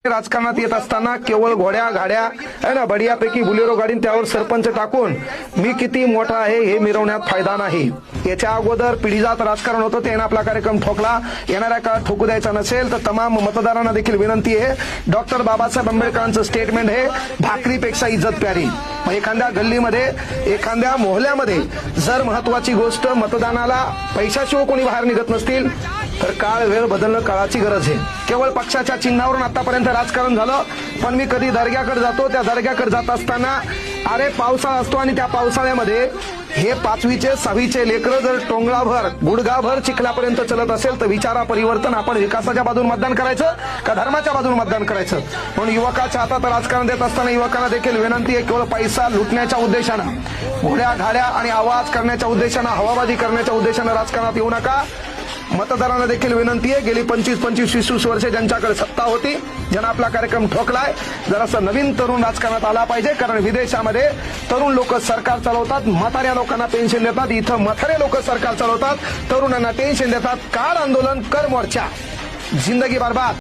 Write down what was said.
राजकारणात येत असताना केवळ घोड्या गाड्या आहे ना बढियापैकी बुलेरो गाडीन त्यावर सरपंच टाकून मी किती मोठा आहे हे मिरवण्यात फायदा नाही। याच्या अगोदर पिढीजात राजकारण होतं, त्याने आपला कार्यक्रम ठोकला। येणाऱ्या काळात ठोकू द्यायचा नसेल तर तमाम मतदारांना देखील विनंती आहे, डॉक्टर बाबासाहेब आंबेडकरांचं स्टेटमेंट आहे, भाकरीपेक्षा इज्जत प्यारी। एखाद्या गल्लीमध्ये एखाद्या मोहल्ल्यामध्ये जर महत्वाची गोष्ट मतदानाला पैशाशिवाय कोणी बाहेर निघत नसतील तर काळ वेळ बदलणं काळाची गरज आहे। केवळ पक्षाच्या चिन्हावरून आतापर्यंत राजकारण झालं, पण मी कधी दर्ग्याकडे जातो, त्या दर्ग्याकडे जात असताना अरे पावसाळा असतो आणि त्या पावसाळ्यामध्ये हे 5वीचे 6वीचे लेकरं जर टोंगळाभर गुडघाभर चिखलापर्यंत चलत असेल तर विचारा परिवर्तन आपण विकासाच्या बाजून मतदान करायचं का धर्माच्या बाजून मतदान करायचं। म्हणून युवकाच्या हातात राजकारण देत असताना युवकांना देखील विनंती आहे, केवळ पैसा लुटण्याच्या उद्देशानं घोड्या घाड्या आणि आवाज करण्याच्या उद्देशानं हवाबाजी करण्याच्या उद्देशानं राजकारणात येऊ नका। मतदारांना देखील विनंती आहे, गेली 25-25 वर्षे ज्यांच्याकडे सत्ता होती, ज्यांना आपला कार्यक्रम ठोकलाय, जरासं नवीन तरुण राजकारणात आला पाहिजे। कारण विदेशामध्ये तरुण लोक सरकार चालवतात, म्हाताऱ्या लोकांना पेन्शन देतात, इथं म्हातारे लोक सरकार चालवतात, तरुणांना टेन्शन देतात। काढ आंदोलन, कर मोर्चा, जिंदगी बर्बाद।